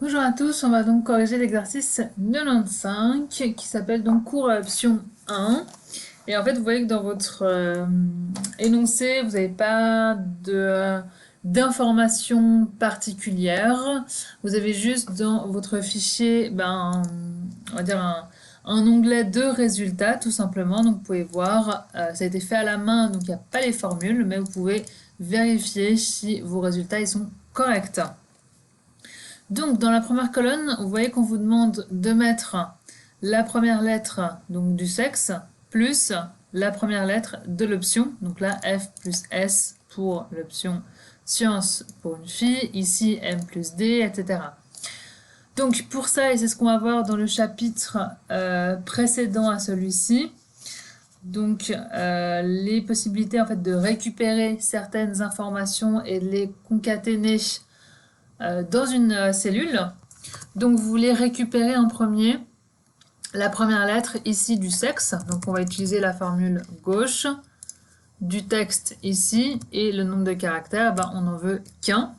Bonjour à tous, on va donc corriger l'exercice 95 qui s'appelle donc cours à option 1. Et en fait, vous voyez que dans votre énoncé, vous n'avez pas d'informations particulières. Vous avez juste dans votre fichier, on va dire un onglet de résultats tout simplement. Donc vous pouvez voir, ça a été fait à la main, donc il n'y a pas les formules, mais vous pouvez vérifier si vos résultats ils sont corrects. Donc, dans la première colonne, vous voyez qu'on vous demande de mettre la première lettre donc, du sexe plus la première lettre de l'option. Donc là, F plus S pour l'option sciences pour une fille, ici M plus D, etc. Donc pour ça, et c'est ce qu'on va voir dans le chapitre précédent à celui-ci, donc les possibilités en fait de récupérer certaines informations et de les concaténer dans une cellule. Donc vous voulez récupérer en premier la première lettre ici du sexe. Donc on va utiliser la formule gauche, du texte ici, et le nombre de caractères, on n'en veut qu'un.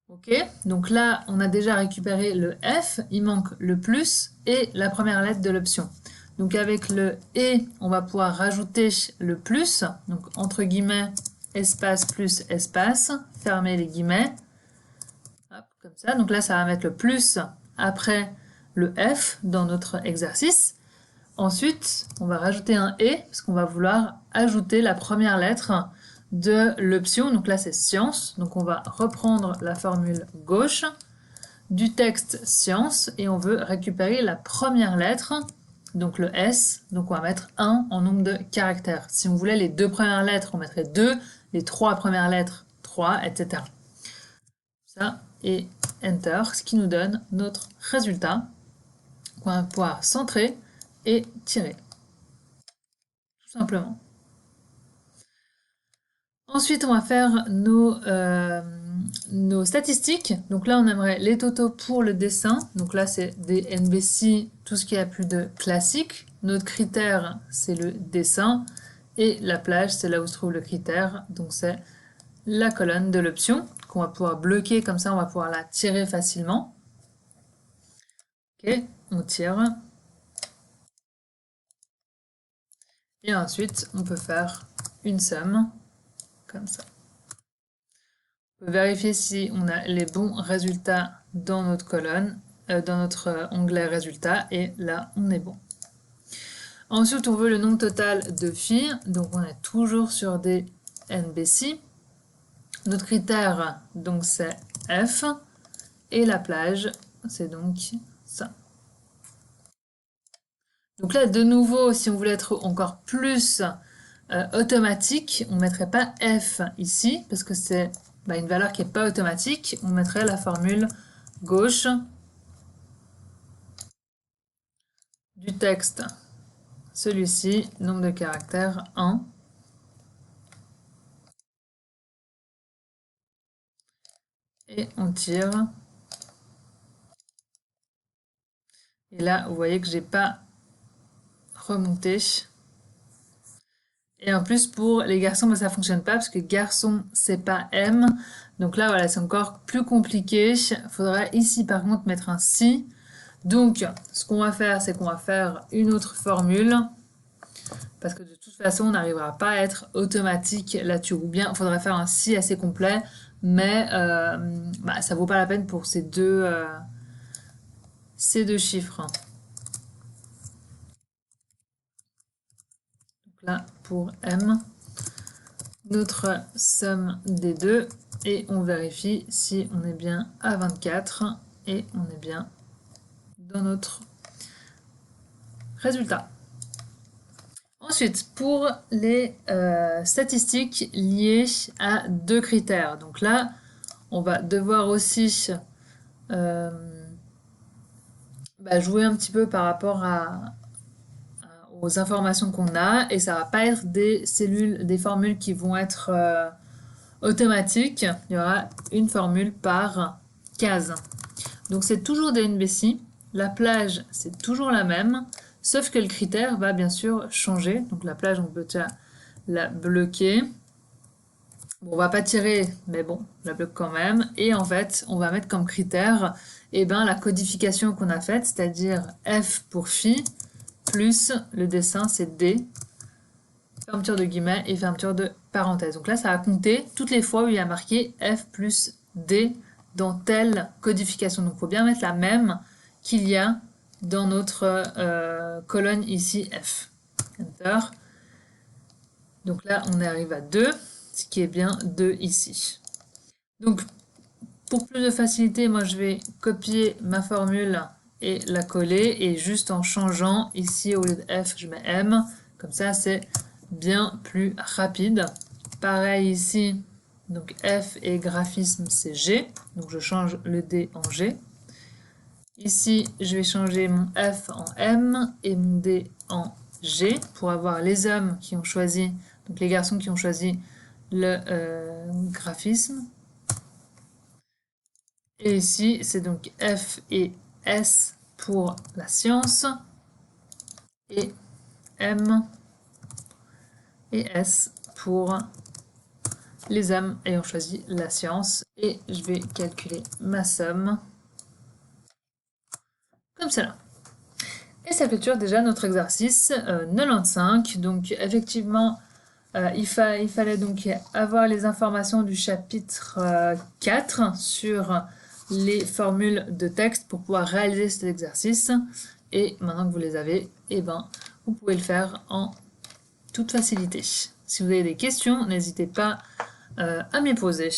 Ok, donc là on a déjà récupéré le F, il manque le plus et la première lettre de l'option. Donc avec le et, on va pouvoir rajouter le plus, donc entre guillemets, espace plus espace, fermer les guillemets. Hop, comme ça, donc là ça va mettre le plus après le F dans notre exercice. Ensuite, on va rajouter un et parce qu'on va vouloir ajouter la première lettre de l'option. Donc là, c'est science. Donc on va reprendre la formule gauche du texte science et on veut récupérer la première lettre, donc le S. Donc on va mettre 1 en nombre de caractères. Si on voulait les deux premières lettres, on mettrait 2, les trois premières lettres, 3, etc. Ça, et Enter, ce qui nous donne notre résultat qu'on va pouvoir centrer et tirer, tout simplement. Ensuite, on va faire nos statistiques. Donc là, on aimerait les totaux pour le dessin. Donc là, c'est des NBC, tout ce qui a plus de classique. Notre critère, c'est le dessin. Et la plage, c'est là où se trouve le critère. Donc c'est la colonne de l'option qu'on va pouvoir bloquer. Comme ça, on va pouvoir la tirer facilement. Ok, on tire. Et ensuite, on peut faire une somme, comme ça. On peut vérifier si on a les bons résultats dans notre colonne, dans notre onglet résultats, et là, on est bon. Ensuite, on veut le nombre total de filles, donc on est toujours sur des NBC. Notre critère, donc c'est F, et la plage, c'est donc ça. Donc là, de nouveau, si on voulait être encore plus automatique, on ne mettrait pas F ici, parce que c'est une valeur qui n'est pas automatique. On mettrait la formule gauche du texte. Celui-ci, nombre de caractères 1. Et on tire. Et là, vous voyez que j'ai pas remonté. Et en plus, pour les garçons, ça fonctionne pas parce que garçon, c'est pas M. Donc là, voilà, c'est encore plus compliqué. Il faudra ici, par contre, mettre un si. Donc, ce qu'on va faire, c'est qu'on va faire une autre formule. Parce que de toute façon, on n'arrivera pas à être automatique là-dessus. Ou bien, il faudrait faire un si assez complet. Mais ça vaut pas la peine pour ces deux chiffres. Donc là, pour M, notre somme des deux. Et on vérifie si on est bien à 24 et on est bien dans notre résultat. Ensuite, pour les statistiques liées à deux critères. Donc là, on va devoir aussi jouer un petit peu par rapport aux informations qu'on a et ça va pas être des cellules, des formules qui vont être automatiques. Il y aura une formule par case. Donc c'est toujours des NBC. La plage, c'est toujours la même, sauf que le critère va bien sûr changer. Donc la plage, on peut déjà la bloquer. Bon, on va pas tirer, mais bon, je la bloque quand même. Et en fait, on va mettre comme critère, eh ben, la codification qu'on a faite, c'est-à-dire F pour phi, plus le dessin, c'est D, fermeture de guillemets et fermeture de parenthèse. Donc là, ça va compter toutes les fois où il y a marqué F plus D dans telle codification. Donc il faut bien mettre la même qu'il y a dans notre colonne ici F. Enter. Donc là, on arrive à 2, ce qui est bien 2 ici. Donc, pour plus de facilité, moi je vais copier ma formule et la coller. Et juste en changeant, ici au lieu de F, je mets M. Comme ça, c'est bien plus rapide. Pareil ici, donc F et graphisme, c'est G. Donc je change le D en G. Ici, je vais changer mon F en M et mon D en G pour avoir les hommes qui ont choisi, donc les garçons qui ont choisi le graphisme. Et ici, c'est donc F et S pour la science et M et S pour les hommes ayant choisi la science. Et je vais calculer ma somme comme cela. Et ça clôture déjà notre exercice 95. Donc effectivement, il fallait donc avoir les informations du chapitre 4 sur les formules de texte pour pouvoir réaliser cet exercice. Et maintenant que vous les avez, eh ben, vous pouvez le faire en toute facilité. Si vous avez des questions, n'hésitez pas à m'y poser.